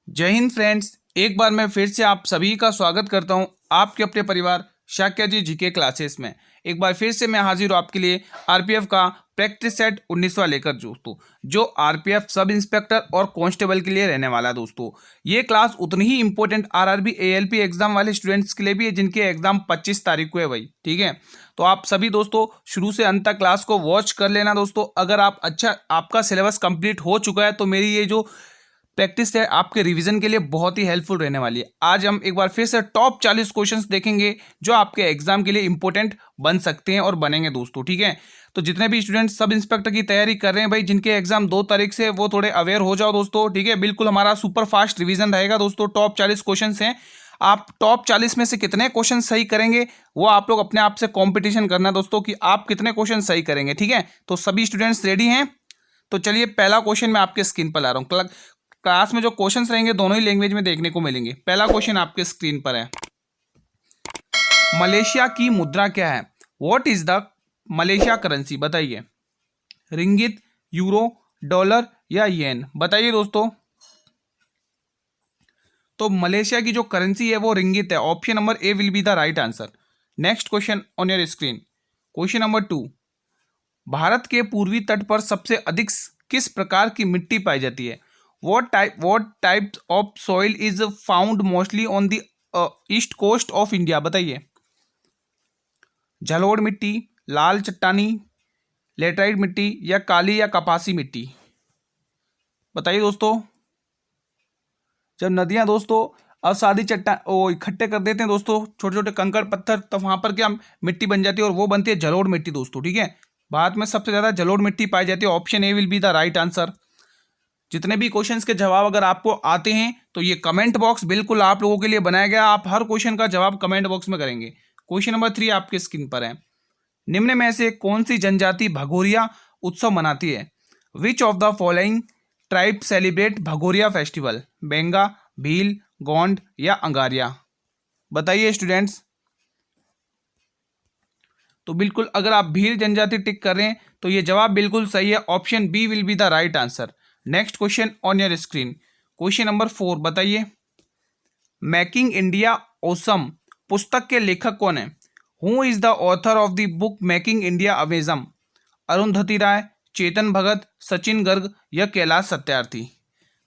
जय हिंद फ्रेंड्स। एक बार मैं फिर से आप सभी का स्वागत करता हूं आपके अपने परिवार शाक्या जी जीके क्लासेस में। एक बार फिर से मैं हाजिर हूं आपके लिए आरपीएफ का प्रैक्टिस सेट 19वां लेकर दोस्तों, जो आरपीएफ सब इंस्पेक्टर और कांस्टेबल के लिए रहने वाला है दोस्तों। ये क्लास उतनी ही इंपॉर्टेंट आरआरबी एएलपी एग्जाम वाले स्टूडेंट्स के लिए भी है जिनके एग्जाम 25 तारीख को है भाई। ठीक है, तो आप सभी दोस्तों शुरू से अंत तक क्लास को वॉच कर लेना दोस्तों। अगर आपका सिलेबस कंप्लीट हो चुका है तो मेरी ये जो प्रैक्टिस है आपके रिवीजन के लिए बहुत ही हेल्पफुल रहने वाली है। आज हम एक बार फिर से टॉप 40 क्वेश्चंस देखेंगे जो आपके एग्जाम के लिए इंपॉर्टेंट बन सकते हैं और बनेंगे दोस्तों। ठीक है, तो जितने भी स्टूडेंट सब इंस्पेक्टर की तैयारी कर रहे हैं भाई, जिनके एग्जाम 2 तारीख से, वो थोड़े अवेयर हो जाओ दोस्तों। ठीक है, बिल्कुल हमारा सुपर फास्ट रिवीजन रहेगा दोस्तों। टॉप 40 क्वेश्चन हैं, आप टॉप 40 में से कितने क्वेश्चन सही करेंगे वो आप लोग अपने आप से कॉम्पिटिशन करना दोस्तों कि आप कितने क्वेश्चन सही करेंगे। ठीक है, तो सभी स्टूडेंट्स रेडी हैं? तो चलिए पहला क्वेश्चन मैं आपके स्क्रीन पर ला रहा हूँ। क्लास में जो क्वेश्चंस रहेंगे दोनों ही लैंग्वेज में देखने को मिलेंगे। पहला क्वेश्चन आपके स्क्रीन पर है, मलेशिया की मुद्रा क्या है? What is the Malaysia currency? बताइए, रिंगित, यूरो, डॉलर या येन? बताइए दोस्तों। तो मलेशिया की जो करेंसी है वो रिंगित है। Option number A will be the right answer. Next question on your screen, question number 2, Bharat के पूर्वी तट पर सबसे अधिक किस प्रकार की मिट्टी पाई जाती है? what type of soil is found mostly on the east coast of India? बताइए, जलोढ़ मिट्टी, लाल चट्टानी, लेटराइट मिट्टी या काली या कपासी मिट्टी? बताइए दोस्तों। जब नदियां दोस्तों अवसादी इकट्ठे कर देते हैं दोस्तों, छोटे छोटे कंकड़ पत्थर, तब वहां पर क्या मिट्टी बन जाती है और वो बनती है जलोढ़ मिट्टी दोस्तों। ठीक है, भारत में सबसे ज्यादा जलोढ़ मिट्टी पाई जाती है। Option A will be the right answer. जितने भी क्वेश्चंस के जवाब अगर आपको आते हैं तो ये कमेंट बॉक्स बिल्कुल आप लोगों के लिए बनाया गया, आप हर क्वेश्चन का जवाब कमेंट बॉक्स में करेंगे। क्वेश्चन नंबर 3 आपके स्क्रीन पर है, निम्न में से कौन सी जनजाति भगोरिया उत्सव मनाती है? Which of the following tribe celebrate Bhagoria festival? Benga, Bhil, Gond या अंगारिया? बताइए स्टूडेंट्स। तो बिल्कुल अगर आप भील जनजाति टिक कर रहे हैं तो ये जवाब बिल्कुल सही है। Option B will be the right answer. Next question on your screen, question number 4, बताइए, मेकिंग इंडिया ऑसम पुस्तक के लेखक कौन है? Who is the author of the book making India amazing? Arundhati Roy, Chetan Bhagat, Sachin Garg या कैलाश सत्यार्थी?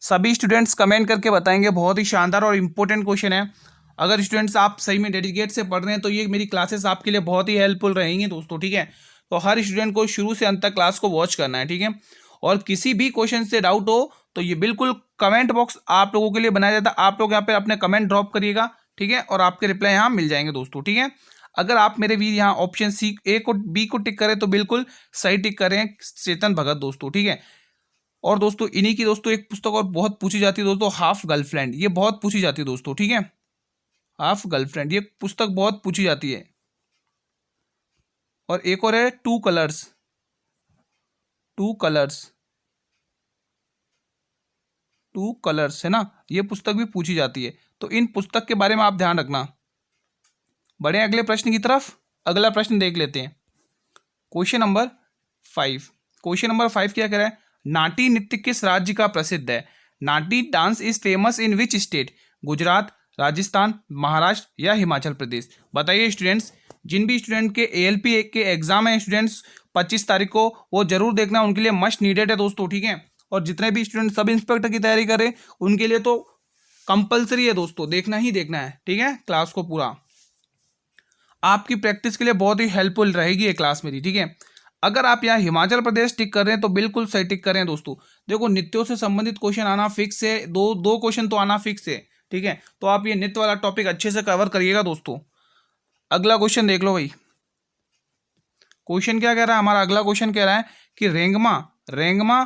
सभी स्टूडेंट्स कमेंट करके बताएंगे। बहुत ही शानदार और इंपॉर्टेंट क्वेश्चन है। अगर स्टूडेंट्स आप सही में डेडिकेट से पढ़ रहे हैं तो ये मेरी क्लासेस आपके लिए बहुत ही हेल्पफुल रहेंगी दोस्तों। ठीक है, तो हर स्टूडेंट को शुरू से अंत तक क्लास को वॉच करना है। ठीक है, और किसी भी क्वेश्चन से डाउट हो तो ये बिल्कुल कमेंट बॉक्स आप लोगों के लिए बनाया जाता है। आप लोग यहाँ पे अपने कमेंट ड्रॉप करिएगा। ठीक है, और आपके रिप्लाई यहाँ मिल जाएंगे दोस्तों। ठीक है, अगर आप मेरे वीर यहाँ ऑप्शन सी ए को बी को टिक करें तो बिल्कुल सही टिक करें, चेतन भगत दोस्तों। ठीक है, और दोस्तों इन्हीं की दोस्तों एक पुस्तक और बहुत पूछी जाती है दोस्तों, हाफ गर्लफ्रेंड। ये बहुत पूछी जाती है दोस्तों। ठीक है, हाफ गर्लफ्रेंड ये पुस्तक बहुत पूछी जाती है। और एक और है two colours, two colours, two colours है ना, ये पुस्तक भी पूछी जाती है। तो इन पुस्तक के बारे में आप ध्यान रखना। बढ़े अगले प्रश्न की तरफ। अगला प्रश्न देख लेते हैं, क्वेश्चन नंबर 5। क्वेश्चन नंबर 5 क्या कह रहा है, नाटी नृत्य किस राज्य का प्रसिद्ध है? Nati dance is famous in which state? Gujarat, Rajasthan, Maharashtra या हिमाचल प्रदेश? बताइए स्टूडेंट्स। जिन भी स्टूडेंट के एएलपी के एग्जाम है स्टूडेंट्स 25 तारीख को, वो जरूर देखना, उनके लिए मस्ट नीडेड है दोस्तों। ठीक है, और जितने भी स्टूडेंट सब इंस्पेक्टर की तैयारी करें उनके लिए तो कंपलसरी है दोस्तों, देखना ही देखना है। ठीक है, क्लास को पूरा आपकी प्रैक्टिस के लिए बहुत ही हेल्पफुल रहेगी ये क्लास मेरी। ठीक है, अगर आप यहाँ हिमाचल प्रदेश टिक कर रहे हैं तो बिल्कुल सही टिक कर रहे हैं दोस्तों। देखो नृत्यों से संबंधित क्वेश्चन आना फिक्स है, दो क्वेश्चन तो आना फिक्स है। ठीक है, तो आप ये नृत्य वाला टॉपिक अच्छे से कवर करिएगा दोस्तों। अगला क्वेश्चन देख लो भाई। क्वेश्चन क्या कह रहा है हमारा? अगला क्वेश्चन कह रहा है कि रेंगमा, रेंगमा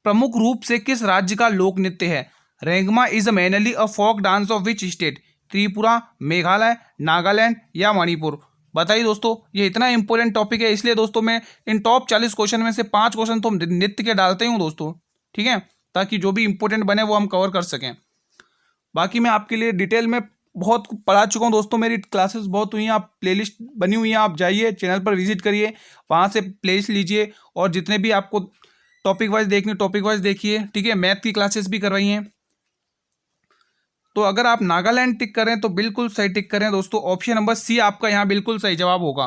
प्रमुख रूप से किस राज्य का लोक नृत्य है? Rengma is mainly a folk dance of which state? Tripura, Meghalaya, Nagaland या मणिपुर? बताइए दोस्तों। ये इतना इंपॉर्टेंट टॉपिक है, इसलिए दोस्तों मैं इन टॉप 40 क्वेश्चन में से 5 क्वेश्चन तो नृत्य के डालते ही हूँ दोस्तों। ठीक है, ताकि जो भी इंपॉर्टेंट बने वो हम कवर कर सकें। बाकी मैं आपके लिए डिटेल में बहुत पढ़ा चुका हूँ दोस्तों, मेरी क्लासेस बहुत हुई हैं, आप प्लेलिस्ट बनी हुई हैं, आप जाइए चैनल पर विजिट करिए, वहाँ से प्लेलिस्ट लीजिए और जितने भी आपको टॉपिक वाइज देखनी टॉपिक वाइज देखिए। ठीक है, मैथ की क्लासेस भी करवाई हैं। तो अगर आप नागालैंड टिक करें तो बिल्कुल सही टिक करें दोस्तों, ऑप्शन नंबर सी आपका यहाँ बिल्कुल सही जवाब होगा।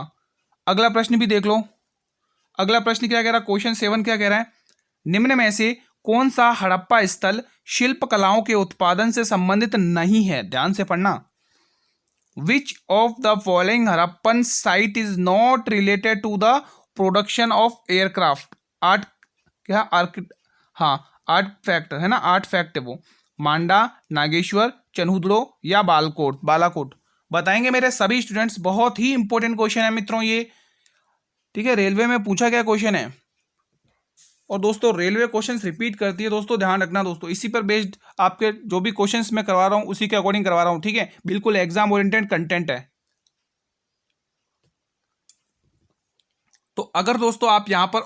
अगला प्रश्न भी देख लो। अगला प्रश्न क्या कह रहा है, क्वेश्चन 7 क्या कह रहा है, निम्न में से कौन सा हड़प्पा स्थल शिल्प कलाओं के उत्पादन से संबंधित नहीं है, ध्यान से पढ़ना। Which of the following Harappan site is not related to the production of aircraft art, क्या आर्ट फैक्ट है ना, आर्ट फैक्ट है वो। मांडा, नागेश्वर, चन्हुदड़ो या बालाकोट बताएंगे मेरे सभी स्टूडेंट्स। बहुत ही इंपॉर्टेंट क्वेश्चन है मित्रों ये, ठीक है, रेलवे में पूछा गया क्वेश्चन है। और दोस्तों रेलवे क्वेश्चंस रिपीट करती है दोस्तों, ध्यान रखना दोस्तों, इसी पर बेस्ड आपके जो भी क्वेश्चंस मैं करवा रहा हूं उसी के अकॉर्डिंग करवा रहा हूं, ठीक है, बिल्कुल एग्जाम ओरिएंटेड कंटेंट है। तो अगर दोस्तों आप यहां पर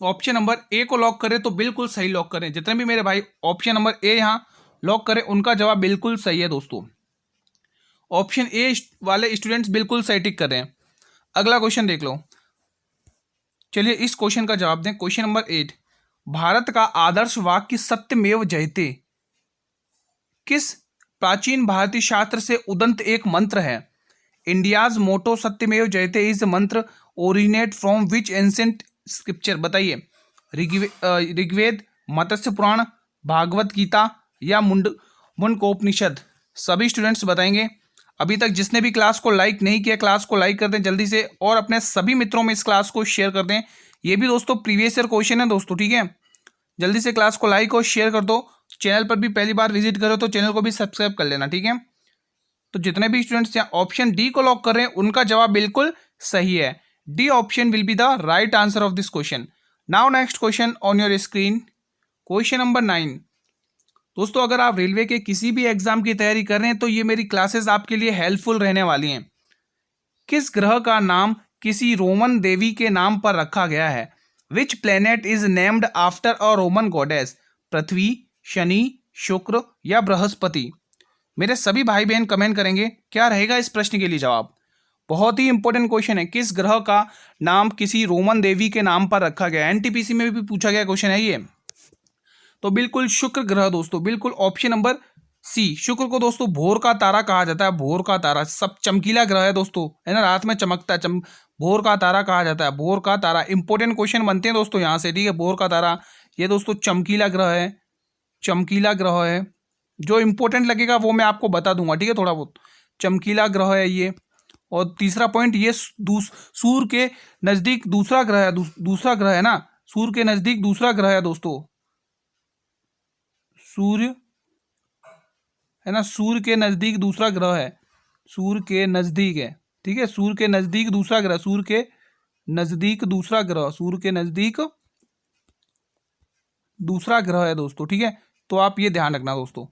ऑप्शन नंबर ए को लॉक करें तो बिल्कुल सही लॉक करें। जितने भी मेरे भाई ऑप्शन नंबर ए यहां लॉक करें उनका जवाब बिल्कुल सही है दोस्तों। ऑप्शन ए वाले स्टूडेंट्स बिल्कुल सही टिक कर रहे हैं। अगला क्वेश्चन देख लो, चलिए इस क्वेश्चन का जवाब दें। क्वेश्चन नंबर 8, भारत का आदर्श वाक्य सत्यमेव जयते किस प्राचीन भारतीय शास्त्र से उदंत एक मंत्र है। इंडियाज मोटो सत्यमेव जयते इज मंत्र originate from which ancient scripture, बताइए। ऋग्वेद, मत्स्य पुराण, भागवत गीता या मुंडकोपनिषद। सभी स्टूडेंट्स बताएंगे। अभी तक जिसने भी क्लास को लाइक नहीं किया, क्लास को लाइक कर दें जल्दी से और अपने सभी मित्रों में इस क्लास को शेयर कर दें। ये भी दोस्तों प्रीवियस ईयर क्वेश्चन है दोस्तों, ठीक है। जल्दी से क्लास को लाइक और शेयर कर दो। चैनल पर भी पहली बार विजिट करो तो चैनल को भी सब्सक्राइब कर लेना, ठीक है। तो जितने भी स्टूडेंट्स यहाँ ऑप्शन डी को लॉक कर रहे हैं उनका जवाब बिल्कुल सही है। D option will be the right answer of this question. Now next question on your screen, question number 9। दोस्तों अगर आप रेलवे के किसी भी एग्जाम की तैयारी कर रहे हैं तो ये मेरी क्लासेस आपके लिए हेल्पफुल रहने वाली हैं। किस ग्रह का नाम किसी रोमन देवी के नाम पर रखा गया है। Which planet is named after a Roman goddess. Prithvi, Shani, Shukra या बृहस्पति। मेरे सभी भाई बहन कमेंट करेंगे क्या रहेगा इस प्रश्न के लिए जवाब। बहुत ही इंपॉर्टेंट क्वेश्चन है, किस ग्रह का नाम किसी रोमन देवी के नाम पर रखा गया है। एनटीपीसी में भी पूछा गया क्वेश्चन है ये। तो बिल्कुल शुक्र ग्रह दोस्तों, बिल्कुल ऑप्शन नंबर सी। शुक्र को दोस्तों भोर का तारा कहा जाता है, भोर का तारा, सब चमकीला ग्रह है दोस्तों, है ना, रात में चमकता है, भोर का तारा कहा जाता है, भोर का तारा। इंपॉर्टेंट क्वेश्चन बनते हैं दोस्तों यहाँ से, ठीक है। भोर का तारा ये दोस्तों चमकीला ग्रह है, चमकीला ग्रह है। जो इंपॉर्टेंट लगेगा वो मैं आपको बता दूंगा, ठीक है, थोड़ा बहुत। चमकीला ग्रह है ये। और तीसरा पॉइंट, ये सूर्य के नजदीक दूसरा ग्रह है, दूसरा ग्रह है ना, सूर्य के नजदीक दूसरा ग्रह है दोस्तों, सूर्य है ना, सूर्य के नजदीक दूसरा ग्रह है, सूर्य के नजदीक है, ठीक है, सूर्य के नजदीक दूसरा ग्रह, सूर्य के नजदीक दूसरा ग्रह, सूर्य के नजदीक दूसरा ग्रह है दोस्तों, ठीक है। तो आप ये ध्यान रखना दोस्तों।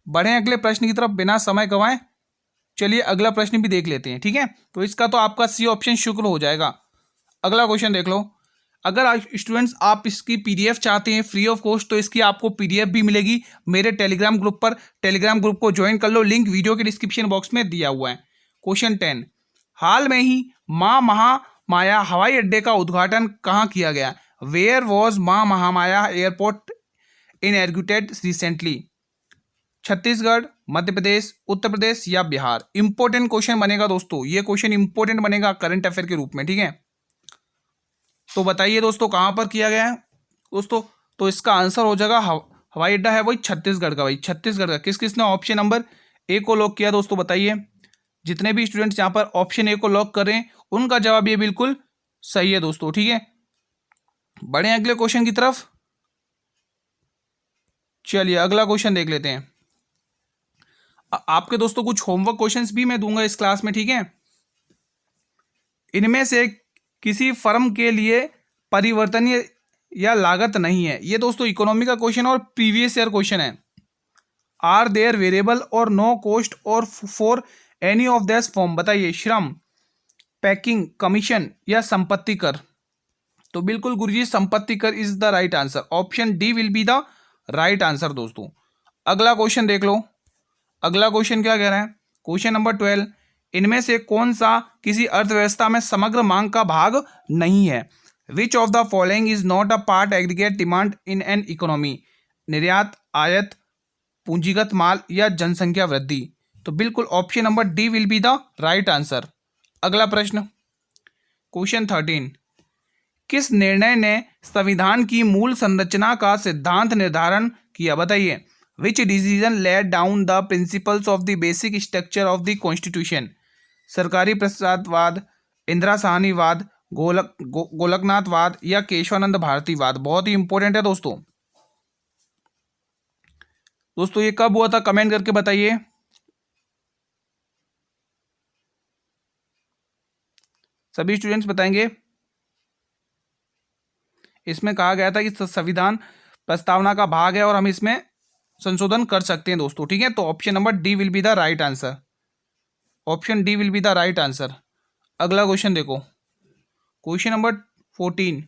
बढ़े अगले प्रश्न की तरफ बिना समय गंवाए। चलिए अगला प्रश्न भी देख लेते हैं, ठीक है। तो इसका तो आपका सी ऑप्शन शुक्र हो जाएगा। अगला क्वेश्चन देख लो। अगर स्टूडेंट्स आप इसकी पीडीएफ चाहते हैं फ्री ऑफ कॉस्ट तो इसकी आपको पीडीएफ भी मिलेगी मेरे टेलीग्राम ग्रुप पर। टेलीग्राम ग्रुप को ज्वाइन कर लो, लिंक वीडियो के डिस्क्रिप्शन बॉक्स में दिया हुआ है। क्वेश्चन 10, हाल में ही मां महामाया हवाई अड्डे का उद्घाटन कहाँ किया गया। वेयर वॉज मां महामाया एयरपोर्ट इनॉर्गेटेड रिसेंटली। छत्तीसगढ़, मध्य प्रदेश, उत्तर प्रदेश या बिहार। इंपॉर्टेंट क्वेश्चन बनेगा दोस्तों, ये क्वेश्चन इंपॉर्टेंट बनेगा करंट अफेयर के रूप में, ठीक है। तो बताइए दोस्तों कहां पर किया गया है दोस्तों। तो इसका आंसर हो जाएगा हवाई अड्डा है वही छत्तीसगढ़ का, भाई छत्तीसगढ़ का। किस किसने ऑप्शन नंबर ए को लॉक किया दोस्तों, बताइए। जितने भी स्टूडेंट्स यहां पर ऑप्शन ए को लॉक कर रहे हैं उनका जवाब ये बिल्कुल सही है दोस्तों, ठीक है। बढ़े अगले क्वेश्चन की तरफ। चलिए अगला क्वेश्चन देख लेते हैं। आपके दोस्तों कुछ होमवर्क क्वेश्चंस भी मैं दूंगा इस क्लास में, ठीक है। इनमें से किसी फर्म के लिए परिवर्तनीय या लागत नहीं है। ये दोस्तों इकोनॉमी का क्वेश्चन और प्रीवियस ईयर क्वेश्चन है। आर देयर वेरिएबल और नो कॉस्ट और for any of this form, बताइए। श्रम, पैकिंग, कमीशन या संपत्ति कर। तो बिल्कुल गुरुजी संपत्ति कर is the right answer. Option D will be the right answer दोस्तों। अगला क्वेश्चन देख लो। अगला क्वेश्चन क्या कह रहा है, क्वेश्चन नंबर 12, इनमें से कौन सा किसी अर्थव्यवस्था में समग्र मांग का भाग नहीं है। Which of the following is not a part aggregate demand in an economy. निर्यात, आयात, पूंजीगत माल या जनसंख्या वृद्धि। तो बिल्कुल option number D will be the right answer. अगला प्रश्न, क्वेश्चन 13, किस निर्णय ने संविधान की मूल संरचना का सिद्धांत निर्धारण किया? बताइए। Which decision laid down the principles of the basic structure of the constitution? सरकारी प्रसादवाद, इंदिरा साहनीवाद, गोलकनाथवाद या केशवानंद भारतीवाद? बहुत ही इंपॉर्टेंट है दोस्तों। दोस्तों ये कब हुआ था, कमेंट करके बताइए। सभी स्टूडेंट्स बताएंगे। इसमें कहा गया था कि संविधान प्रस्तावना का भाग है और हम इसमें संशोधन कर सकते हैं दोस्तों, ठीक है। तो option number D will be the right answer. Option D will be the right answer. अगला क्वेश्चन देखो, क्वेश्चन नंबर 14,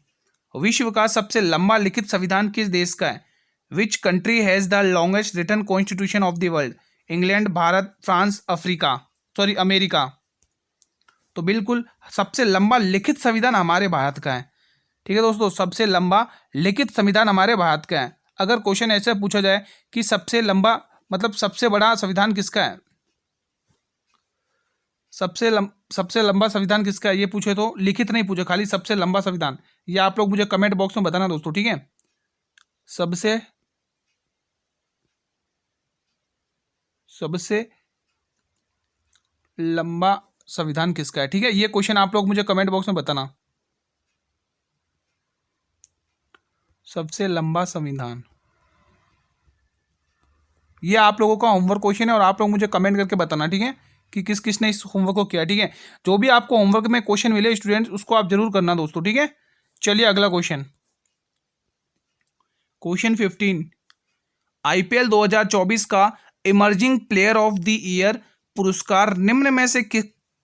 विश्व का सबसे लंबा लिखित संविधान किस देश का है? Which country has the longest written constitution of the world? England, Bharat, France, America. तो बिल्कुल सबसे लंबा लिखित संविधान हमारे भारत का है, ठीक है दोस्तों। सबसे लंबा लिखित संविधान हमारे भारत का है। अगर क्वेश्चन ऐसे पूछा जाए कि सबसे लंबा मतलब सबसे बड़ा संविधान किसका है, सबसे लंबा संविधान किसका है, ये पूछे तो लिखित नहीं पूछे, खाली सबसे लंबा संविधान, ये आप लोग मुझे कमेंट बॉक्स में बताना दोस्तों, ठीक है। सबसे लंबा संविधान किसका है, ठीक है। ये क्वेश्चन आप लोग मुझे कमेंट बॉक्स में बताना। सबसे लंबा संविधान, ये आप लोगों का होमवर्क क्वेश्चन है और आप लोग मुझे कमेंट करके बताना, ठीक है, कि किस किस ने इस होमवर्क को किया, ठीक है। जो भी आपको होमवर्क में क्वेश्चन मिले स्टूडेंट्स, उसको आप जरूर करना दोस्तों, ठीक है। चलिए अगला क्वेश्चन, क्वेश्चन 15, आईपीएल 2024 का emerging player of the year पुरस्कार निम्न में से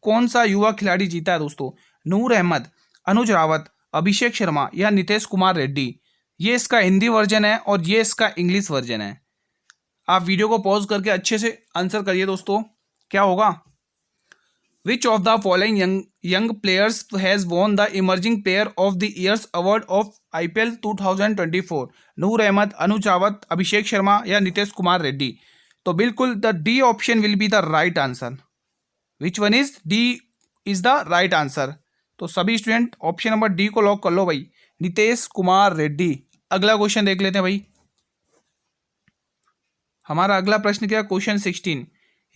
कौन सा युवा खिलाड़ी जीता है दोस्तों? नूर अहमद, अनुज रावत, अभिषेक शर्मा या नितेश कुमार रेड्डी? ये इसका हिंदी वर्जन है और ये इसका इंग्लिश वर्जन है। आप वीडियो को पॉज करके अच्छे से आंसर करिए दोस्तों। क्या होगा? विच of the following young players has won the emerging player of the years award of IPL 2024? नूर अहमद, अनुज रावत, अभिषेक शर्मा या नितेश कुमार रेड्डी? तो बिल्कुल the D option will be the right answer. Which one is D is the right answer. तो सभी student option number D को lock कर लो भाई, नितेश कुमार रेड्डी। अगला question देख लेते हैं भाई। हमारा अगला प्रश्न क्या है? क्वेश्चन 16,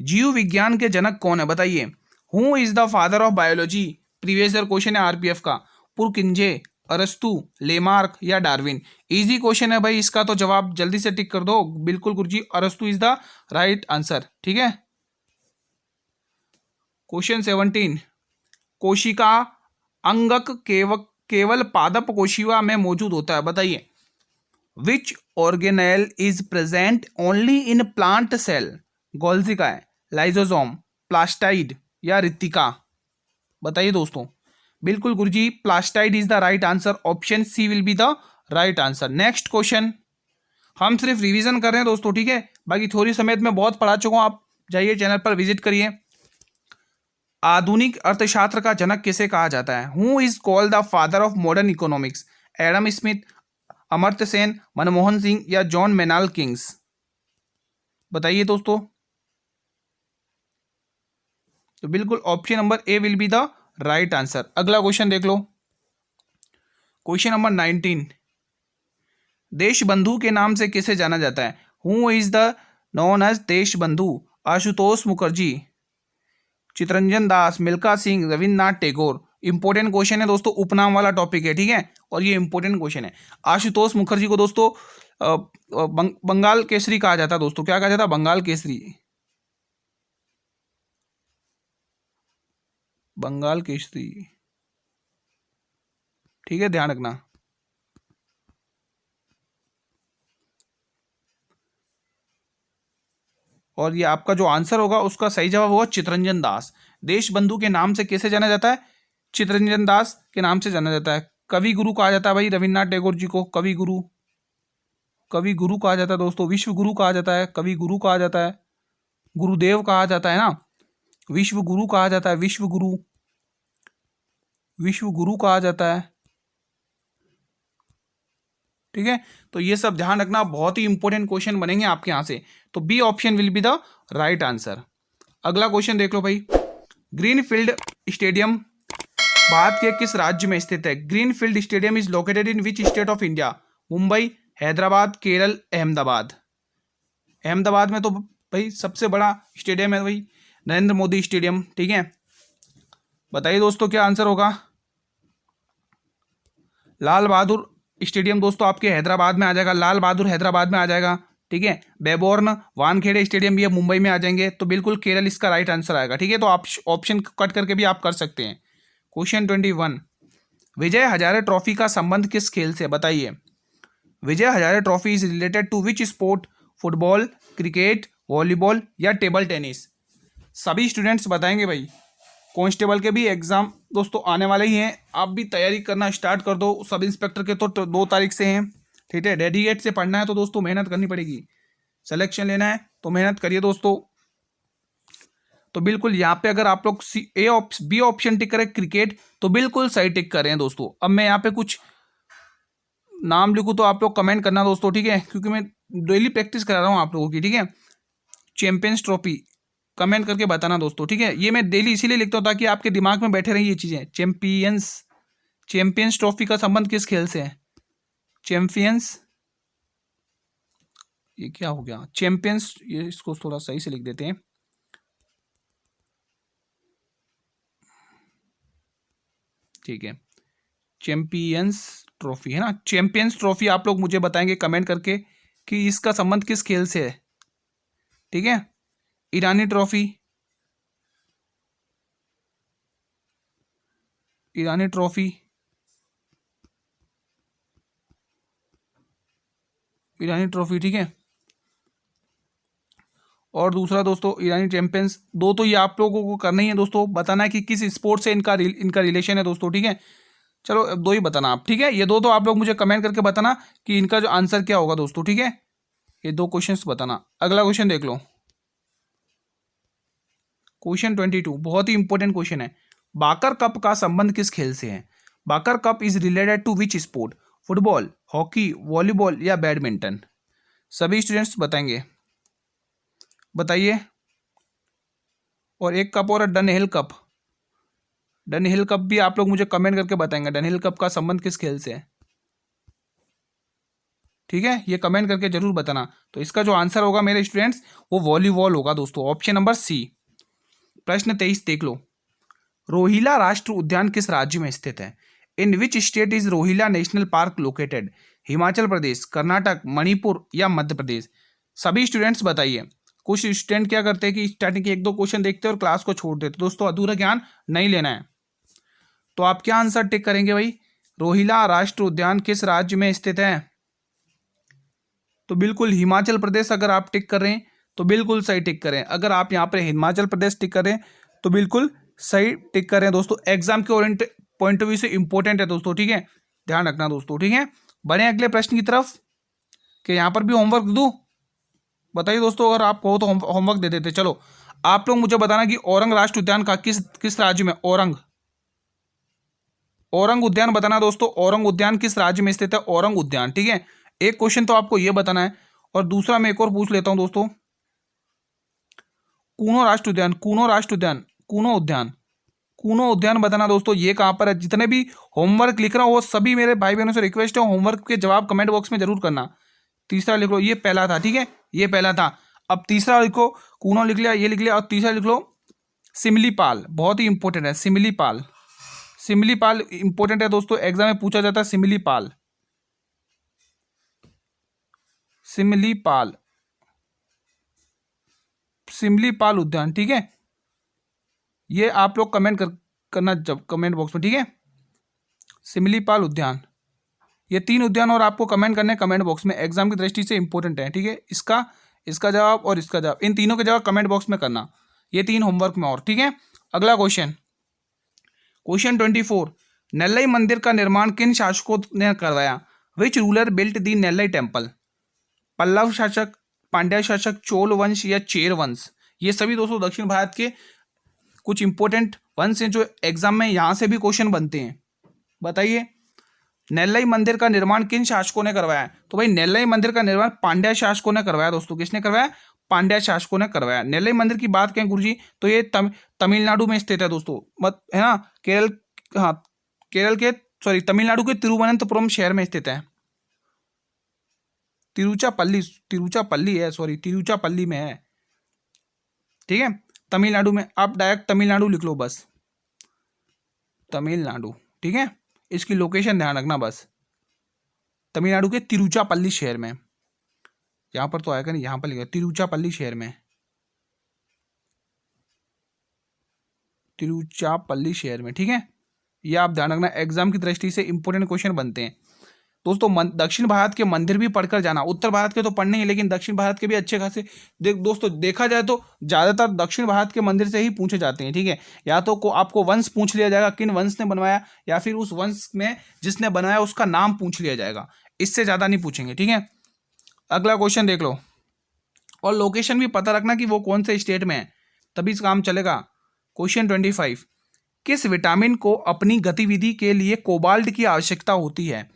जीव विज्ञान के जनक कौन है? बताइए। Who is the father of biology? Previous year question है आरपीएफ का। पुरकिंजे, अरस्तु, लेमार्क या डार्विन? इजी क्वेश्चन है भाई, इसका तो जवाब जल्दी से टिक कर दो। बिल्कुल गुरुजी, अरस्तु इज द राइट आंसर, ठीक है। क्वेश्चन 17, कोशिका अंगक केवल पादप कोशिका में मौजूद होता है? बताइए। Which organelle is present only in plant cell? Golgi का है, लाइजोसोम, प्लास्टाइड या रितिका? बताइए दोस्तों। बिल्कुल गुरुजी, plastid is the right answer. Option C will be the right answer. Next question, हम सिर्फ रिवीजन कर रहे हैं दोस्तों, ठीक है। बाकी थ्योरी समेत मैं बहुत पढ़ा चुका हूं, आप जाइए चैनल पर विजिट करिए। आधुनिक अर्थशास्त्र का जनक किसे कहा जाता है? Who is called the father of modern economics? Adam Smith, Amartya Sen, Manmohan Singh या जॉन मेनाल किंग्स? बताइए दोस्तों। तो बिल्कुल option number A will be the right answer. अगला क्वेश्चन देख लो, क्वेश्चन नंबर 19, देश बंधु के नाम से किसे जाना जाता है? Who is the known as Desh Bandhu? Ashutosh Mukherjee, Chittaranjan Das, Milkha Singh, Rabindranath Tagore? Important question है दोस्तों, उपनाम वाला टॉपिक है, ठीक है, और ये इंपॉर्टेंट क्वेश्चन है। आशुतोष मुखर्जी को दोस्तों बंगाल केसरी कहा जाता है दोस्तों। क्या कहा जाता है? बंगाल केसरी। बंगाल केसरी, ठीक है, ध्यान रखना। और ये आपका जो आंसर होगा उसका सही जवाब होगा चितरंजन दास। देश बंधु के नाम से कैसे जाना जाता है? चितरंजन दास के नाम से जाना जाता है। कवि गुरु कहा जाता है भाई रविन्द्रनाथ टैगोर जी को, कवि गुरु, कवि गुरु कहा जाता है दोस्तों। विश्व गुरु कहा जाता है, कवि गुरु कहा जाता है, गुरुदेव कहा जाता है ना, विश्व गुरु कहा जाता है, विश्व गुरु, विश्व गुरु कहा जाता है, ठीक है। तो ये सब ध्यान रखना, बहुत ही इंपॉर्टेंट क्वेश्चन बनेंगे आपके यहाँ से। तो B option will be the right answer. अगला क्वेश्चन देख लो भाई। ग्रीनफील्ड स्टेडियम भारत के किस राज्य में स्थित है? Greenfield stadium is located in which state of India? Mumbai, Hyderabad, Kerala, Ahmedabad. Ahmedabad में तो भाई सबसे बड़ा स्टेडियम है भाई नरेंद्र मोदी स्टेडियम, ठीक है। बताइए दोस्तों क्या आंसर होगा? लाल बहादुर स्टेडियम दोस्तों आपके हैदराबाद में आ जाएगा, लाल बहादुर हैदराबाद में आ जाएगा, ठीक है। बेबोर्न वानखेड़े स्टेडियम भी मुंबई में आ जाएंगे, तो बिल्कुल केरल इसका राइट आंसर आएगा, ठीक है। तो आप ऑप्शन कट करके भी आप कर सकते हैं। क्वेश्चन 21, विजय हजारे ट्रॉफी का संबंध किस खेल से? बताइए। Vijay Hazare trophy is related to which sport? Football, cricket, volleyball या टेबल टेनिस? सभी स्टूडेंट्स बताएंगे भाई। कांस्टेबल के भी एग्जाम दोस्तों आने वाले ही हैं, आप भी तैयारी करना स्टार्ट कर दो। सब इंस्पेक्टर के तो 2 तारीख से हैं, ठीक है। डेडिकेट से पढ़ना है तो दोस्तों मेहनत करनी पड़ेगी। सिलेक्शन लेना है तो मेहनत करिए दोस्तों। तो बिल्कुल यहाँ पे अगर आप लोग बी ऑप्शन टिक करें क्रिकेट, तो बिल्कुल सही टिक करें दोस्तों। अब मैं यहाँ पे कुछ नाम लिखूँ तो आप लोग कमेंट करना दोस्तों, ठीक है, क्योंकि मैं डेली प्रैक्टिस करा रहा हूँ आप लोगों की, ठीक है। चैंपियंस ट्रॉफी कमेंट करके बताना दोस्तों, ठीक है। ये मैं डेली इसीलिए लिखता हूँ ताकि आपके दिमाग में बैठे रही ये चीज़ें। चैंपियंस ट्रॉफी का संबंध किस खेल से है? चैंपियंस, ये क्या हो गया? चैंपियंस, ये इसको थोड़ा सही से लिख देते हैं। ठीक है, चैंपियंस ट्रॉफी है ना। चैंपियंस ट्रॉफी आप लोग मुझे बताएंगे कमेंट करके कि इसका संबंध किस खेल से है, ठीक है। ईरानी ट्रॉफी, ईरानी ट्रॉफी, ईरानी ट्रॉफी, ठीक है। और दूसरा दोस्तों ईरानी चैंपियंस, दो तो ये आप लोगों को करना ही है दोस्तों, बताना है कि किस स्पोर्ट से इनका रिलेशन है दोस्तों, ठीक है। चलो अब 2 ही बताना आप, ठीक है। ये 2 तो आप लोग मुझे कमेंट करके बताना कि इनका जो आंसर क्या होगा दोस्तों, ठीक है। ये 2 क्वेश्चंस बताना। अगला क्वेश्चन देख लो। क्वेश्चन 22 बहुत ही इंपॉर्टेंट क्वेश्चन है। बाकर कप का संबंध किस खेल से है? बाकर cup is related to which sport? Football, hockey, volleyball या बैडमिंटन? सभी स्टूडेंट्स बताएंगे, बताइए। और एक कप और डनहिल कप, डनहिल कप भी आप लोग मुझे कमेंट करके बताएंगे डनहिल कप का संबंध किस खेल से है, ठीक है। ये कमेंट करके जरूर बताना। तो इसका जो आंसर होगा मेरे स्टूडेंट्स वो वॉलीबॉल होगा दोस्तों, ऑप्शन नंबर सी। प्रश्न 23 देख लो। रोहिला राष्ट्रीय उद्यान किस राज्य में स्थित है? In which state is Rohila national park located? Himachal Pradesh, Karnataka, Manipur या मध्य प्रदेश? सभी स्टूडेंट्स बताइए। कुछ स्टूडेंट क्या करते हैं कि स्टार्टिंग के 1-2 क्वेश्चन देखते हैं और क्लास को छोड़ देते। दोस्तों अधूरा ज्ञान नहीं लेना है। तो आप क्या आंसर टिक करेंगे भाई? रोहिला राष्ट्रीय उद्यान किस राज्य में स्थित है? तो बिल्कुल हिमाचल प्रदेश अगर आप टिक कर रहे हैं तो बिल्कुल सही टिक करें। अगर आप यहाँ पर हिमाचल प्रदेश टिक करें तो बिल्कुल सही टिक करें दोस्तों। एग्जाम के पॉइंट ऑफ व्यू से इंपॉर्टेंट है दोस्तों, ठीक है, ध्यान रखना दोस्तों, ठीक है। बढ़े अगले प्रश्न की तरफ कि यहाँ पर भी होमवर्क दूं? बताइए दोस्तों, अगर आप कहो तो होमवर्क दे देते। चलो आप लोग मुझे बताना कि औरंग राष्ट्रीय उद्यान का किस राज्य में? औरंग उद्यान बताना दोस्तों। औरंग उद्यान किस राज्य में स्थित है? औरंग उद्यान, ठीक है। एक क्वेश्चन तो आपको यह बताना है और दूसरा मैं एक और पूछ लेता हूं दोस्तों। कूनो राष्ट्रीय उद्यान, कूनो राष्ट्रीय उद्यान, कूनो उद्यान, कूनो उद्यान बताना दोस्तों। ये कहां पर है? जितने भी होमवर्क लिख रहा हूं वो सभी मेरे भाई बहनों से रिक्वेस्ट है, होमवर्क के जवाब कमेंट बॉक्स में जरूर करना। तीसरा लिख लो, ये पहला था, ठीक है, ये पहला था। अब तीसरा लिखो, कूनो लिख लिया, ये लिख लिया, और तीसरा लिख लो सिमलीपाल, बहुत ही इंपॉर्टेंट है सिमलीपाल। सिमलीपाल इंपॉर्टेंट है दोस्तों, एग्जाम में पूछा जाता है सिमलीपाल, सिमलीपाल, सिमलीपाल उद्यान, ठीक है। ये आप लोग कमेंट करना जब कमेंट बॉक्स में, ठीक है। सिमलीपाल उद्यान, ये 3 उद्यान और आपको कमेंट करने कमेंट बॉक्स में, एग्जाम की दृष्टि से इंपॉर्टेंट है, ठीक है। इसका जवाब और इसका जवाब, इन तीनों के जवाब कमेंट बॉक्स में करना, ये 3 होमवर्क में और, ठीक है। अगला क्वेश्चन, क्वेश्चन 24। नेल्लई मंदिर का निर्माण किन शासकों ने करवाया? Which ruler built the Nellai temple? Pallava शासक, पांड्या शासक, चोल वंश या चेर वंश? ये सभी दोस्तों दक्षिण भारत के कुछ इंपॉर्टेंट वंश हैं जो एग्जाम में यहां से भी क्वेश्चन बनते हैं। बताइए, नेल्लई मंदिर का निर्माण किन शासकों ने करवाया? तो भाई नेल्लई मंदिर का निर्माण पांड्या शासकों ने करवाया दोस्तों। किसने करवाया? पांड्या शासकों ने करवाया। नेल्लई मंदिर की बात करें गुरुजी तो ये तमिलनाडु में स्थित है दोस्तों, मत है ना, केरल, हाँ केरल के, सॉरी तमिलनाडु के तिरुवनंतपुरम शहर में स्थित है। तिरुचापल्ली है, सॉरी तिरुचापल्ली में है, ठीक है, तमिलनाडु में। आप डायरेक्ट तमिलनाडु लिख लो बस, तमिलनाडु, ठीक है, इसकी लोकेशन ध्यान रखना बस, तमिलनाडु के तिरुचापल्ली शहर में। यहां पर तो आएगा नहीं, यहां पर लिखा तिरुचापल्ली शहर में, तिरुचापल्ली शहर में, ठीक है, ये आप ध्यान रखना, एग्जाम की दृष्टि से इंपॉर्टेंट क्वेश्चन बनते हैं दोस्तों। दक्षिण भारत के मंदिर भी पढ़कर जाना, उत्तर भारत के तो पढ़ने ही, लेकिन दक्षिण भारत के भी अच्छे खासे दोस्तों देखा जाए तो ज्यादातर दक्षिण भारत के मंदिर से ही पूछे जाते हैं, ठीक है। या तो आपको वंश पूछ लिया जाएगा, किन वंश ने बनवाया, या फिर उस वंश में जिसने बनाया उसका नाम पूछ लिया जाएगा, इससे ज्यादा नहीं पूछेंगे, ठीक है। अगला क्वेश्चन देख लो, और लोकेशन भी पता रखना कि वो कौन से स्टेट में है, तभी काम चलेगा। क्वेश्चन 25, किस विटामिन को अपनी गतिविधि के लिए कोबाल्ट की आवश्यकता होती है?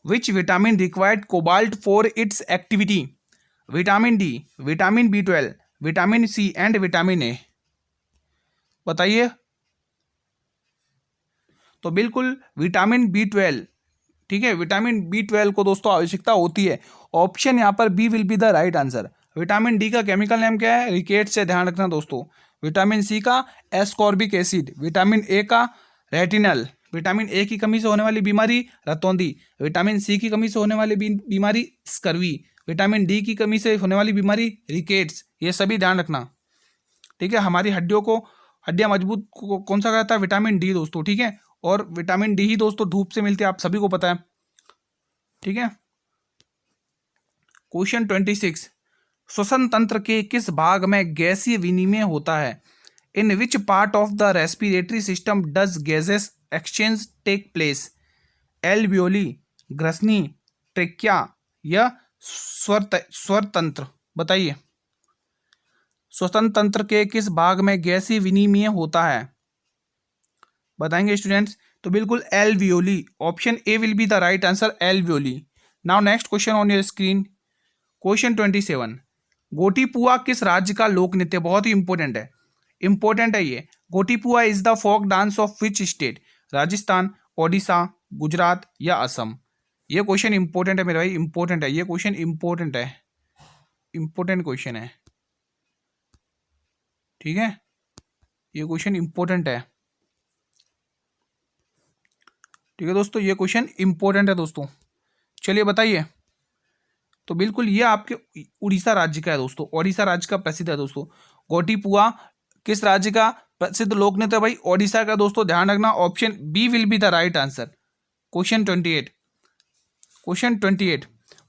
Which vitamin required cobalt for its activity? Vitamin D, vitamin B12, vitamin C and vitamin A. बताइए। तो बिल्कुल विटामिन B12, ठीक है, विटामिन B12 को दोस्तों आवश्यकता होती है। ऑप्शन यहाँ पर B will be the right answer. Vitamin D का केमिकल नेम क्या है? रिकेट से ध्यान रखना दोस्तों। विटामिन सी का एस्कॉर्बिक एसिड, विटामिन ए का रेटिनल, विटामिन ए की कमी से होने वाली बीमारी रतौंधी, विटामिन सी की कमी से होने वाली बीमारी स्कर्वी, विटामिन डी की कमी से होने वाली बीमारी रिकेट्स, ये सभी ध्यान रखना, ठीक है। हमारी हड्डियां मजबूत कौन सा कहता है? विटामिन डी दोस्तों, ठीक है। और विटामिन डी ही दोस्तों धूप से मिलती है, आप सभी को पता है, ठीक है। क्वेश्चन 26, श्वसन तंत्र के किस भाग में गैसीय विनिमय होता है? In which part of the respiratory system does gases exchange take place? Alveoli, ग्रसनी, ट्रेकिया या स्वर तंत्र? बताइए। श्वसन तंत्र के किस भाग में गैसीय विनिमय होता है? बताएंगे स्टूडेंट्स। तो बिल्कुल alveoli, option A will be the right answer, alveoli. Now next question on your screen, question 27, Gotipua किस राज्य का लोक नृत्य? बहुत ही इंपॉर्टेंट है ये। Gotipua is the folk dance of which state? Rajasthan, Odisha, Gujarat या असम? ये क्वेश्चन इंपॉर्टेंट है मेरे भाई, इंपॉर्टेंट है ये क्वेश्चन, इंपॉर्टेंट है, इंपॉर्टेंट क्वेश्चन है, ठीक है, ये क्वेश्चन इंपॉर्टेंट है, ठीक है दोस्तों, ये क्वेश्चन इंपॉर्टेंट है दोस्तों। चलिए बताइए। तो बिल्कुल ये आपके उड़ीसा राज्य का है दोस्तों, ओडिशा राज्य का प्रसिद्ध है दोस्तों। गोटीपुआ किस राज्य का प्रसिद्ध लोक नृत्य? भाई ओडिशा का दोस्तों, ध्यान रखना, option B will be the right answer. Question 28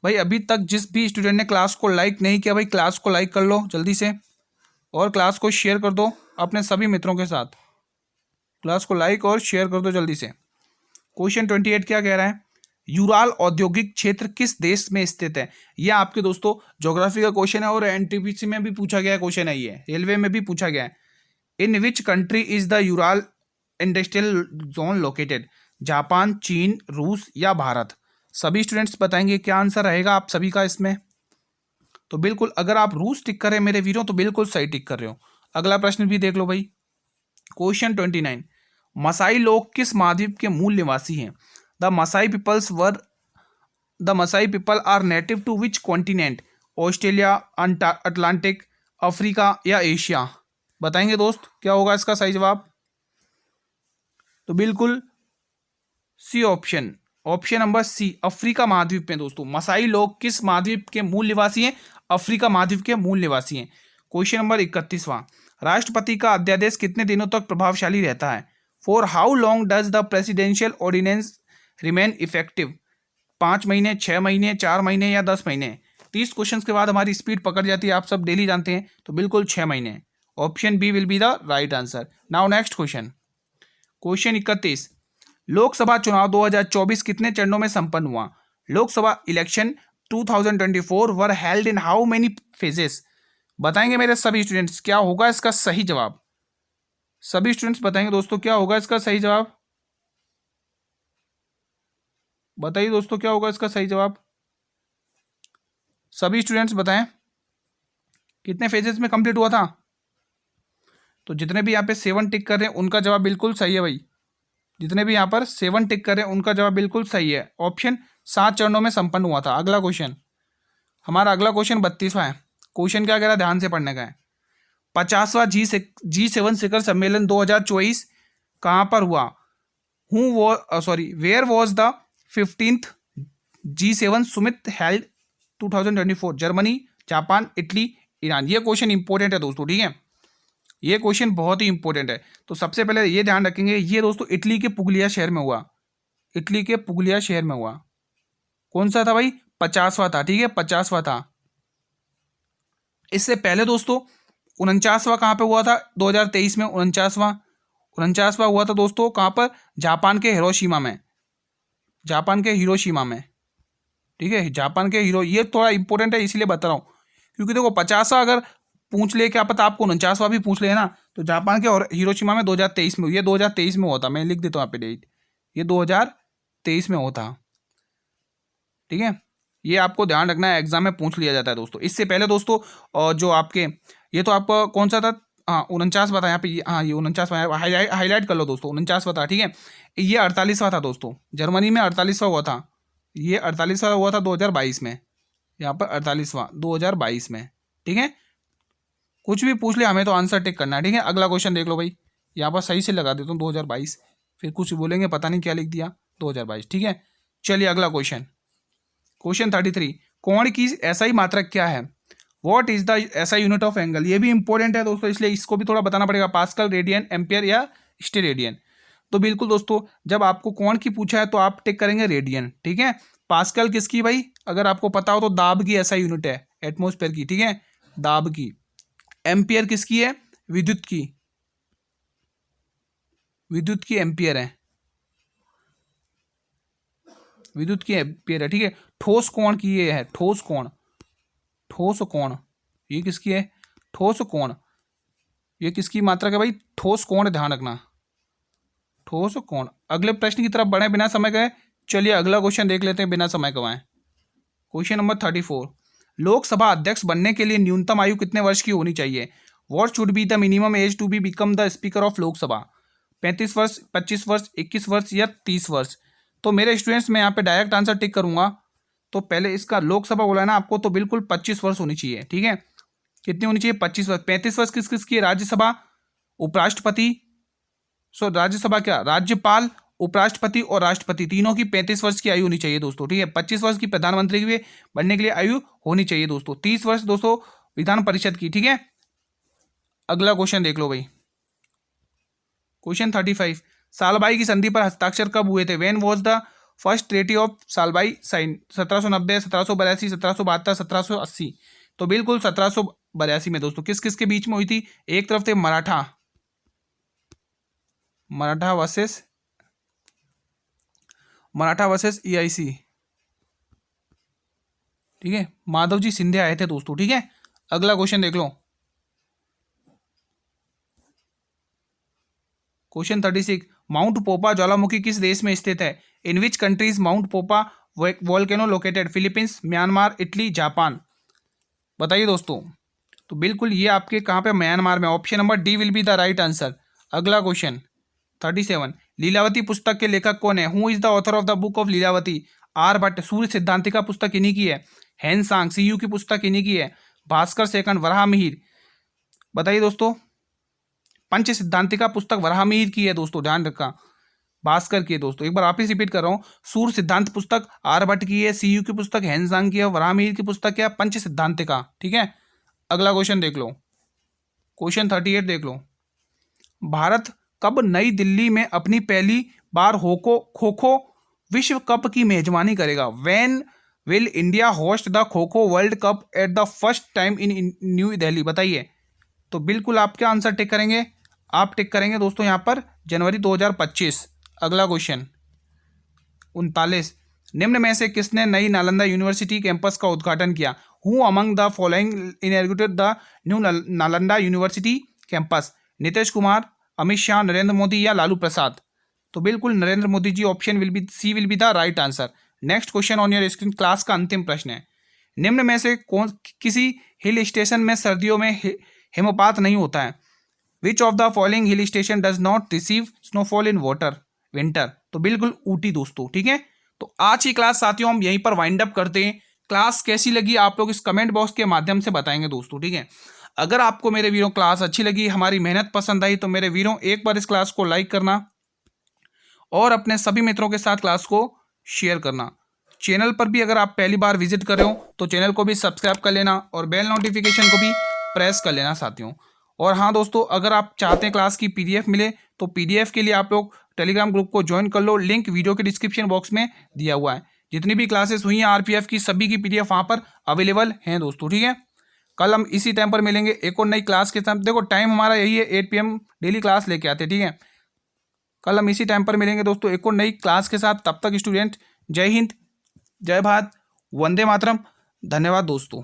भाई, अभी तक जिस भी स्टूडेंट ने क्लास को लाइक नहीं किया भाई, क्लास को लाइक कर लो जल्दी से, और क्लास को शेयर कर दो अपने सभी मित्रों के साथ, क्लास को लाइक और शेयर कर दो जल्दी से। क्वेश्चन 28 क्या कह रहा है? यूराल औद्योगिक क्षेत्र किस देश में स्थित है? यह आपके दोस्तों ज्योग्राफी का क्वेश्चन है, और एनटीपीसी में भी पूछा गया क्वेश्चन है, ये रेलवे में भी पूछा गया है। In which country is the Ural industrial zone located? Japan, चीन, रूस या भारत? सभी स्टूडेंट्स बताएंगे क्या आंसर रहेगा आप सभी का इसमें। तो बिल्कुल, अगर आप रूस टिक कर रहे हैं मेरे वीरों तो बिल्कुल सही टिक कर रहे हो। अगला प्रश्न भी देख लो भाई, क्वेश्चन 29, मसाई लोग किस महाद्वीप के मूल निवासी हैं? The Masai people are native to which continent? Australia, Atlantic, Africa या एशिया? बताएंगे दोस्त, क्या होगा इसका सही जवाब? तो बिल्कुल C option, option number C, Africa महाद्वीप में दोस्तों मसाई लोग किस महाद्वीप के मूल निवासी हैं? अफ्रीका महाद्वीप के मूल निवासी हैं। क्वेश्चन नंबर 31वां, राष्ट्रपति का अध्यादेश कितने दिनों तक प्रभावशाली रहता है? For how long does the presidential ordinance remain effective? 5 महीने, 6 महीने, 4 महीने या 10 महीने? 30 क्वेश्चन के बाद हमारी स्पीड पकड़ जाती है, आप सब डेली जानते हैं, तो बिल्कुल 6 महीने। Option B will be the right answer. Now next question, question 31, Lok Sabha चुनाव 2024 कितने चरणों में संपन्न हुआ? Lok Sabha election 2024 were held in how many phases? बताएंगे मेरे सभी स्टूडेंट्स, क्या होगा इसका सही जवाब? सभी स्टूडेंट्स बताएंगे दोस्तों, क्या होगा इसका सही जवाब? बताइए दोस्तों, क्या होगा इसका सही जवाब? सभी स्टूडेंट्स बताएं कितने फेजेस में कंप्लीट हुआ था? तो जितने भी यहाँ पे 7 टिक कर रहे हैं उनका जवाब बिल्कुल सही है भाई। जितने भी यहाँ पर 7 टिक कर रहे हैं उनका जवाब बिल्कुल सही है। ऑप्शन 7 चरणों में संपन्न हुआ था। अगला क्वेश्चन, हमारा अगला क्वेश्चन 32वां है। क्वेश्चन क्या कह रहा है, ध्यान से पढ़ने का है। 50वां G7 शिखर सम्मेलन 2024 कहाँ पर हुआ? Where was the 15th G7 summit held 2024? Germany, Japan, Italy, Iran. ये क्वेश्चन इंपॉर्टेंट है दोस्तों, ठीक है, ये क्वेश्चन बहुत ही इंपॉर्टेंट है। तो सबसे पहले ये ध्यान रखेंगे, ये दोस्तों इटली के पुगलिया शहर में हुआ। इटली के पुगलिया शहर में हुआ। कौन सा था भाई? 50वां था, ठीक है, 50वां था। इससे पहले दोस्तों 49वां कहाँ पे हुआ था? 2023 में 49वां हुआ था दोस्तों, कहाँ पर? जापान के हिरोशिमा में। जापान के हिरोशिमा में, ठीक है, जापान के ये थोड़ा इंपॉर्टेंट है इसलिए बता रहा हूँ, क्योंकि देखो 50वां अगर पूछ ले, क्या पता आपको 49वां भी पूछ ले ना। तो जापान के और हिरोशिमा में 2023 में, ये 2023 में होता, मैं लिख देता हूँ यहाँ पे डेट, ये 2023 में होता, ठीक है। ये आपको ध्यान रखना है, एग्जाम में पूछ लिया जाता है दोस्तों। इससे पहले दोस्तों और जो आपके, ये तो आपका कौन सा था? हाँ 49वां था यहाँ पे, हाँ ये 49वां हाईलाइट कर लो दोस्तों, 49वां था, ठीक है। ये 48वां था दोस्तों, जर्मनी में 48वां हुआ था। ये 48वां हुआ था 2022 में, यहाँ पर 48वां 2022 में, ठीक है। कुछ भी पूछ ले हमें तो आंसर टिक करना है, ठीक है। अगला क्वेश्चन देख लो भाई, यहाँ पर सही से लगा देता हूँ 2022, फिर कुछ बोलेंगे पता नहीं क्या लिख दिया 2022, ठीक है। चलिए अगला क्वेश्चन, क्वेश्चन 33, कोण की एसआई मात्रक क्या है? What is the SI unit of angle? ये भी इंपॉर्टेंट है दोस्तों, इसलिए इसको भी थोड़ा बताना पड़ेगा। पास्कल, रेडियन, एम्पियर या स्टेरेडियन? तो बिल्कुल दोस्तों, जब आपको कोण की पूछा है तो आप टिक करेंगे रेडियन, ठीक है। पास्कल किसकी भाई? अगर आपको पता हो तो दाब की एसआई यूनिट है, एटमोस्फेयर की, ठीक है, दाब की। एम्पियर किसकी है? विद्युत की, विद्युत की एम्पियर है, विद्युत की एम्पियर है, ठीक है। ठोस कोण की ये है, ठोस कोण, ठोस कोण ये किसकी है? ठोस कोण ये किसकी मात्रक है भाई? ठोस कोण, ध्यान रखना, ठोस कोण। अगले प्रश्न की तरफ बढ़े बिना समय गए, चलिए अगला क्वेश्चन देख लेते हैं बिना समय गवाएं। क्वेश्चन नंबर 34, लोकसभा अध्यक्ष बनने के लिए न्यूनतम आयु कितने वर्ष की होनी चाहिए? What should be the minimum age to be become the speaker of Lok Sabha? 35 वर्ष, 25 वर्ष, 21 वर्ष या 30 वर्ष? तो मेरे स्टूडेंट्स में यहाँ पे डायरेक्ट आंसर टिक करूंगा। तो पहले इसका लोकसभा बोला है ना आपको, तो बिल्कुल 25 वर्ष होनी चाहिए, ठीक है। कितनी होनी चाहिए? 25 वर्ष। 35 वर्ष किस किसकी? राज्यसभा, उपराष्ट्रपति, राज्यसभा क्या, राज्यपाल, उपराष्ट्रपति और राष्ट्रपति, तीनों की 35 वर्ष की आयु होनी चाहिए दोस्तों, ठीक है। 25 वर्ष की प्रधानमंत्री की बनने के लिए आयु होनी चाहिए दोस्तों। 30 वर्ष दोस्तों विधान परिषद की, ठीक है। अगला क्वेश्चन देख लो भाई, क्वेश्चन 35, सालबाई की संधि पर हस्ताक्षर कब हुए थे? When was the first treaty of Salbai sign? 1790, 1782, 1772, 1780? तो बिल्कुल 1782 में दोस्तों। किस किस के बीच में हुई थी? एक तरफ थे मराठा वर्सेस EIC, ठीक है। माधवजी सिंधिया आए थे दोस्तों, ठीक है। अगला क्वेश्चन देख लो, क्वेश्चन 36, माउंट पोपा ज्वालामुखी किस देश में स्थित है? In which countries Mount Popa volcano located? Philippines, Myanmar, Italy, Japan? बताइए दोस्तों। तो बिल्कुल ये आपके कहाँ पे? म्यांमार में। Option number D will be the right answer. अगला क्वेश्चन 37, लीलावती पुस्तक के लेखक कौन है? Who is the author of the book of Lilavati? Aryabhata. Surya Siddhantika पुस्तक इन्हीं की है। हैंसांग, CU की पुस्तक इन्हीं की है। भास्कर सेकंड, वराहमिहिर? बताइए दोस्तों। पंच सिद्धांतिका पुस्तक वराहमिहिर की है दोस्तों, ध्यान रखा, भास्कर की है दोस्तों। एक बार वापिस रिपीट कर रहा हूँ, सूर्य सिद्धांत पुस्तक आर भट्ट की है, CU की पुस्तक हैंसांग की है, वराहमिहिर की पुस्तक क्या? पंच सिद्धांतिका, ठीक है। अगला क्वेश्चन देख लो, क्वेश्चन 38 देख लो, भारत कब नई दिल्ली में अपनी पहली बार खो खो विश्व कप की मेजबानी करेगा? When will India host the kho kho world cup at the first time in new Delhi? बताइए। तो बिल्कुल आप क्या आंसर टिक करेंगे? आप टिक करेंगे दोस्तों यहाँ पर जनवरी 2025। अगला क्वेश्चन 39, निम्न में से किसने नई नालंदा यूनिवर्सिटी कैंपस का उद्घाटन किया? Who among the following inaugurated the new Nalanda university campus? Nitish Kumar, Amit Shah, Narendra Modi या लालू प्रसाद? तो बिल्कुल Narendra Modi ji, option C will be the right answer. Next question on your screen, class का अंतिम प्रश्न है। निम्न में से कौन किसी हिल स्टेशन में सर्दियों में हिमपात नहीं होता है? Which of the following hill station does not receive snowfall in winter? तो बिल्कुल ऊटी दोस्तों, ठीक है। तो आज की क्लास साथियों हम यहीं पर वाइंड अप करते हैं। क्लास कैसी लगी आप लोग इस कमेंट बॉक्स के माध्यम से बताएंगे दोस्तों, ठीक है। अगर आपको मेरे वीरों क्लास अच्छी लगी, हमारी मेहनत पसंद आई, तो मेरे वीरों एक बार इस क्लास को लाइक करना और अपने सभी मित्रों के साथ क्लास को शेयर करना। चैनल पर भी अगर आप पहली बार विजिट कर रहे हो तो चैनल को भी सब्सक्राइब कर लेना और बेल नोटिफिकेशन को भी प्रेस कर लेना साथियों। और हाँ दोस्तों, अगर आप चाहते हैं क्लास की पीडीएफ मिले तो पीडीएफ के लिए आप लोग टेलीग्राम ग्रुप को ज्वाइन कर लो, लिंक वीडियो के डिस्क्रिप्शन बॉक्स में दिया हुआ है। जितनी भी क्लासेस हुई हैं आरपीएफ की, सभी की पीडीएफ वहाँ पर अवेलेबल हैं दोस्तों, ठीक है। कल हम इसी टाइम पर मिलेंगे एक और नई क्लास के साथ। देखो टाइम हमारा यही है, 8 PM डेली क्लास लेके आते, ठीक है। कल हम इसी टाइम पर मिलेंगे दोस्तों एक और नई क्लास के साथ। तब तक स्टूडेंट जय हिंद, जय भारत, वंदे मातरम। धन्यवाद दोस्तों।